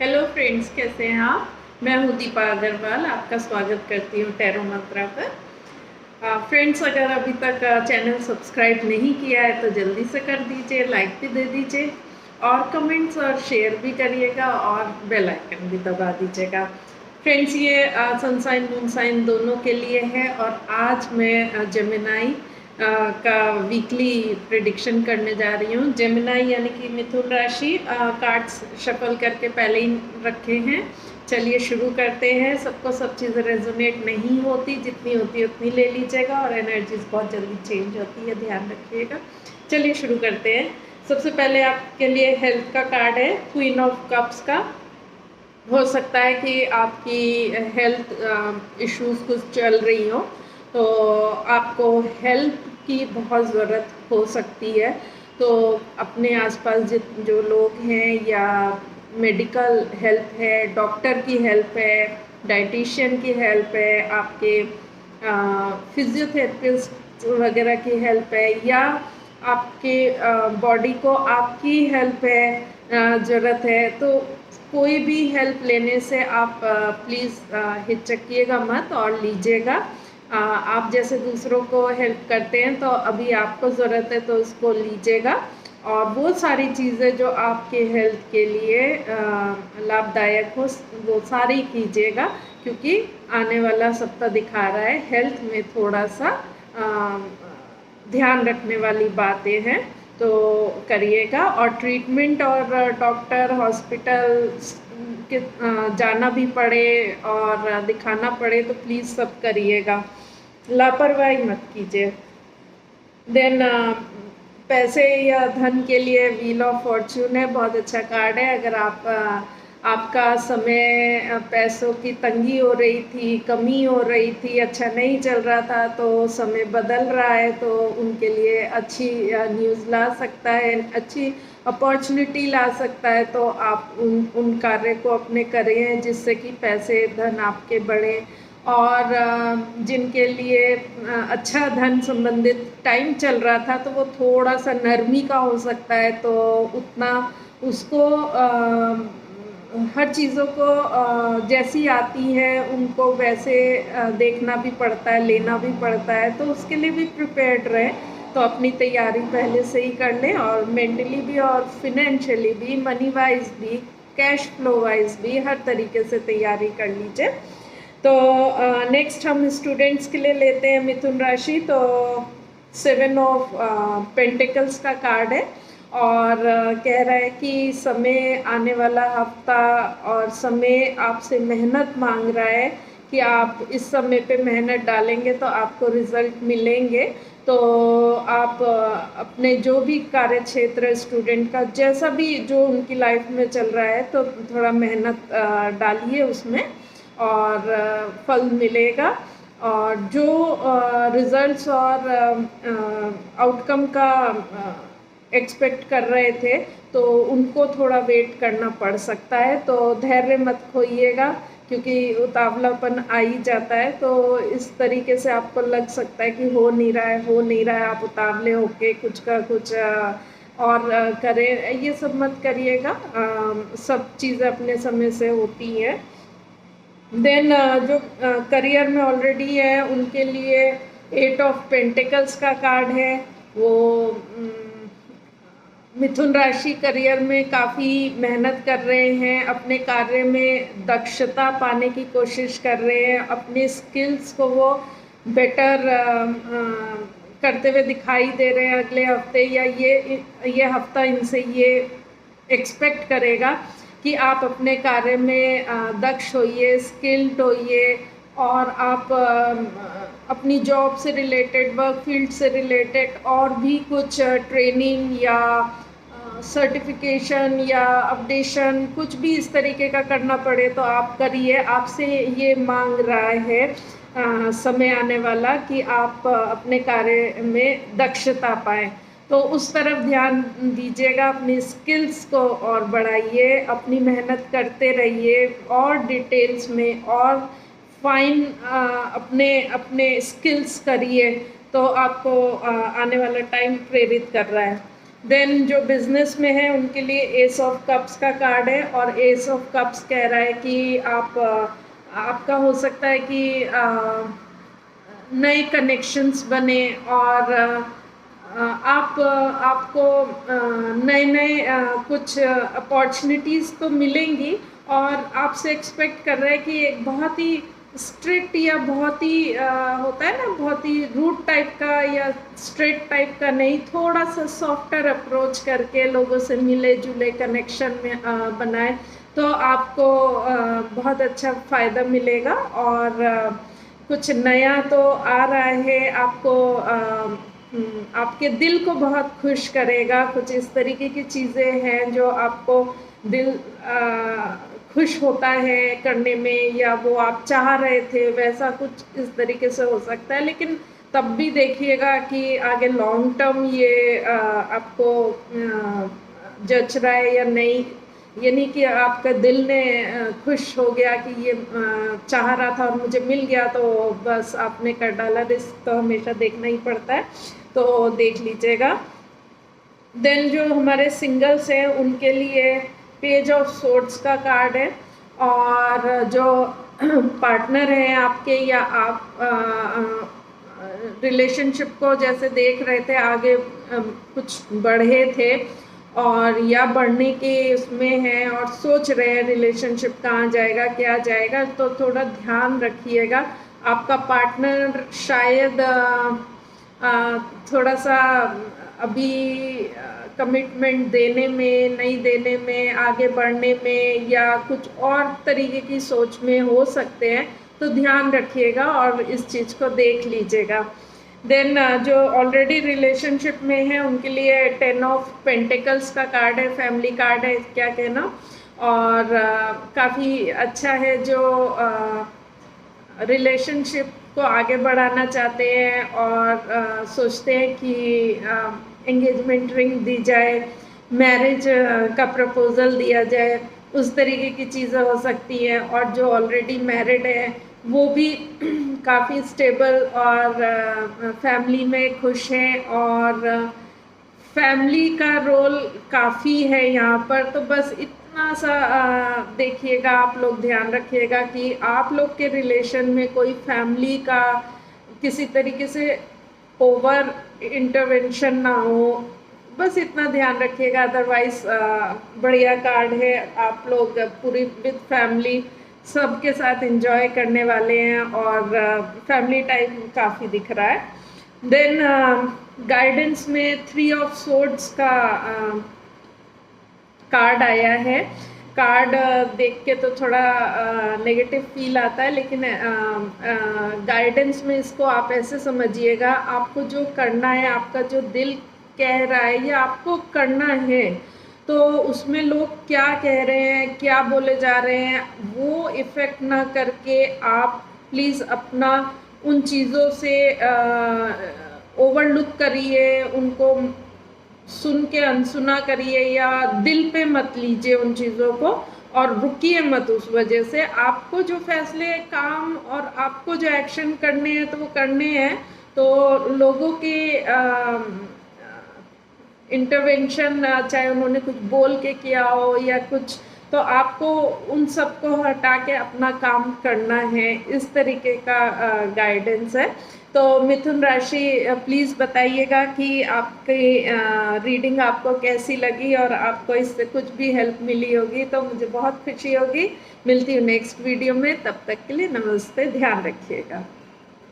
Hello friends, कैसे हैं आप। मैं हूँ दीपा अग्रवाल, आपका स्वागत करती हूँ टैरो मंत्रा पर। फ्रेंड्स, अगर अभी तक चैनल सब्सक्राइब नहीं किया है तो जल्दी से कर दीजिए, लाइक भी दे दीजिए और कमेंट्स और शेयर भी करिएगा और बेल आइकन भी दबा दीजिएगा। फ्रेंड्स, ये सनसाइन मूनसाइन दोनों के लिए है और आज मैं जेमिनाई का वीकली प्रेडिक्शन करने जा रही हूँ। जेमिनाई यानी कि मिथुन राशि कार्ड्स शफल करके पहले ही रखे हैं। चलिए शुरू करते हैं। सबको सब चीज़ें रेजोनेट नहीं होती, जितनी होती है उतनी ले लीजिएगा और एनर्जीज बहुत जल्दी चेंज होती है, ध्यान रखिएगा। चलिए शुरू करते हैं। सबसे पहले आपके लिए हेल्थ का कार्ड है, क्वीन ऑफ कप्स का। हो सकता है कि आपकी हेल्थ इश्यूज कुछ चल रही हो, तो आपको हेल्प की बहुत ज़रूरत हो सकती है। तो अपने आसपास जो लोग हैं या मेडिकल हेल्प है, डॉक्टर की हेल्प है, डाइटिशियन की हेल्प है, आपके फिजियोथेरेपिस्ट वगैरह की हेल्प है, या आपके बॉडी को आपकी हेल्प है ज़रूरत है, तो कोई भी हेल्प लेने से आप प्लीज़ हिचकिएगा मत और लीजिएगा। आप जैसे दूसरों को हेल्प करते हैं तो अभी आपको ज़रूरत है तो उसको लीजिएगा और वो सारी चीज़ें जो आपके हेल्थ के लिए लाभदायक हो वो सारी कीजिएगा, क्योंकि आने वाला सप्ताह दिखा रहा है हेल्थ में थोड़ा सा ध्यान रखने वाली बातें हैं, तो करिएगा। और ट्रीटमेंट और डॉक्टर हॉस्पिटल के जाना भी पड़े और दिखाना पड़े तो प्लीज़ सब करिएगा, लापरवाही मत कीजिए। देन पैसे या धन के लिए व्हील ऑफ फॉर्च्यून है, बहुत अच्छा कार्ड है। अगर आपका समय पैसों की तंगी हो रही थी, कमी हो रही थी, अच्छा नहीं चल रहा था, तो समय बदल रहा है, तो उनके लिए अच्छी न्यूज़ ला सकता है, अच्छी अपॉर्चुनिटी ला सकता है। तो आप उन कार्य को अपने करें जिससे कि पैसे धन आपके बढ़े। और जिनके लिए अच्छा धन संबंधित टाइम चल रहा था तो वो थोड़ा सा नरमी का हो सकता है, तो उतना उसको हर चीज़ों को जैसी आती है उनको वैसे देखना भी पड़ता है, लेना भी पड़ता है, तो उसके लिए भी प्रिपेयर्ड रहे। तो अपनी तैयारी पहले से ही कर लें और मेंटली भी और फिनेंशियली भी, मनी वाइज भी, कैश फ्लो वाइज भी हर तरीके से तैयारी कर लीजिए। तो नेक्स्ट हम स्टूडेंट्स के लिए लेते हैं मिथुन राशि। तो 7 ऑफ पेंटिकल्स का कार्ड है और कह रहा है कि समय आने वाला हफ्ता और समय आपसे मेहनत मांग रहा है कि आप इस समय पे मेहनत डालेंगे तो आपको रिजल्ट मिलेंगे। तो आप अपने जो भी कार्य क्षेत्र स्टूडेंट का जैसा भी जो उनकी लाइफ में चल रहा है तो थोड़ा मेहनत डालिए उसमें और फल मिलेगा। और जो रिजल्ट्स और आउटकम का एक्सपेक्ट कर रहे थे तो उनको थोड़ा वेट करना पड़ सकता है, तो धैर्य मत खोइएगा, क्योंकि उतावलापन आ ही जाता है। तो इस तरीके से आपको लग सकता है कि हो नहीं रहा है, हो नहीं रहा है, आप उतावले होके कुछ का कुछ और करें, ये सब मत करिएगा। सब चीज़ें अपने समय से होती हैं। देन जो करियर में ऑलरेडी है उनके लिए 8 ऑफ पेंटिकल्स का कार्ड है। वो मिथुन राशि करियर में काफ़ी मेहनत कर रहे हैं, अपने कार्य में दक्षता पाने की कोशिश कर रहे हैं, अपने स्किल्स को वो बेटर करते हुए दिखाई दे रहे हैं अगले हफ्ते, या ये हफ्ता इनसे ये एक्सपेक्ट करेगा कि आप अपने कार्य में दक्ष होइए, स्किल्ड होइए और आप अपनी जॉब से रिलेटेड, वर्क फील्ड से रिलेटेड और भी कुछ ट्रेनिंग या सर्टिफिकेशन या अपडेशन कुछ भी इस तरीके का करना पड़े तो आप करिए। आपसे ये मांग रहा है समय आने वाला कि आप अपने कार्य में दक्षता पाएँ, तो उस तरफ ध्यान दीजिएगा। अपनी स्किल्स को और बढ़ाइए, अपनी मेहनत करते रहिए और डिटेल्स में और फाइन अपने स्किल्स करिए, तो आपको आने वाला टाइम प्रेरित कर रहा है। देन जो बिजनेस में है उनके लिए एस ऑफ कप्स का कार्ड है, और एस ऑफ कप्स कह रहा है कि आपका हो सकता है कि नए कनेक्शंस बने, और आपको नए नए कुछ अपॉर्चुनिटीज़ तो मिलेंगी, और आपसे एक्सपेक्ट कर रहे हैं कि एक बहुत ही स्ट्रिक्ट या बहुत ही होता है ना, बहुत ही रूड टाइप का या स्ट्रेट टाइप का नहीं, थोड़ा सा सॉफ्टर अप्रोच करके लोगों से मिले जुले कनेक्शन में बनाए, तो आपको बहुत अच्छा फ़ायदा मिलेगा। और कुछ नया तो आ रहा है, आपके दिल को बहुत खुश करेगा। कुछ इस तरीके की चीज़ें हैं जो आपको दिल खुश होता है करने में, या वो आप चाह रहे थे वैसा कुछ इस तरीके से हो सकता है। लेकिन तब भी देखिएगा कि आगे लॉन्ग टर्म ये आपको जच रहा है या नहीं, ये नहीं कि आपका दिल ने खुश हो गया कि ये चाह रहा था और मुझे मिल गया तो बस आपने कर डाला। रिस्क तो हमेशा देखना ही पड़ता है, तो देख लीजिएगा। देन जो हमारे सिंगल्स हैं उनके लिए पेज ऑफ सोर्ड्स का कार्ड है, और जो पार्टनर हैं आपके, या आप रिलेशनशिप को जैसे देख रहे थे आगे कुछ बढ़े थे और या बढ़ने के उसमें हैं और सोच रहे हैं रिलेशनशिप कहाँ जाएगा क्या जाएगा, तो थोड़ा ध्यान रखिएगा। आपका पार्टनर शायद थोड़ा सा अभी कमिटमेंट देने में, नहीं देने में, आगे बढ़ने में या कुछ और तरीके की सोच में हो सकते हैं, तो ध्यान रखिएगा और इस चीज़ को देख लीजिएगा। देन जो ऑलरेडी रिलेशनशिप में है उनके लिए 10 ऑफ पेंटिकल्स का कार्ड है, फैमिली कार्ड है क्या कहना, और काफ़ी अच्छा है। जो रिलेशनशिप को आगे बढ़ाना चाहते हैं और सोचते हैं कि एंगेजमेंट रिंग दी जाए, मैरिज का प्रपोज़ल दिया जाए, उस तरीके की चीज़ें हो सकती हैं। और जो ऑलरेडी मैरिड है वो भी काफ़ी स्टेबल और फैमिली में खुश हैं, और फैमिली का रोल काफ़ी है यहाँ पर। तो बस इतना सा देखिएगा, आप लोग ध्यान रखिएगा कि आप लोग के रिलेशन में कोई फैमिली का किसी तरीके से ओवर इंटरवेंशन ना हो, बस इतना ध्यान रखिएगा। अदरवाइज बढ़िया कार्ड है, आप लोग पूरी विद फैमिली सबके साथ एंजॉय करने वाले हैं, और फैमिली टाइम काफ़ी दिख रहा है। देन गाइडेंस में 3 ऑफ सोर्ड्स का कार्ड आया है। कार्ड देख के तो थोड़ा नेगेटिव फील आता है, लेकिन गाइडेंस में इसको आप ऐसे समझिएगा, आपको जो करना है, आपका जो दिल कह रहा है या आपको करना है, तो उसमें लोग क्या कह रहे हैं, क्या बोले जा रहे हैं, वो इफ़ेक्ट ना करके आप प्लीज़ अपना उन चीज़ों से ओवरलुक करिए, उनको सुन के अनसुना करिए या दिल पे मत लीजिए उन चीज़ों को, और रुकिए मत उस वजह से। आपको जो फैसले काम और आपको जो एक्शन करने हैं तो वो करने हैं, तो लोगों के इंटरवेंशन, चाहे उन्होंने कुछ बोल के किया हो या कुछ, तो आपको उन सब को हटा के अपना काम करना है, इस तरीके का गाइडेंस है। तो मिथुन राशि प्लीज़ बताइएगा कि आपकी रीडिंग आपको कैसी लगी, और आपको इससे कुछ भी हेल्प मिली होगी तो मुझे बहुत खुशी होगी। मिलती हूँ नेक्स्ट वीडियो में, तब तक के लिए नमस्ते, ध्यान रखिएगा।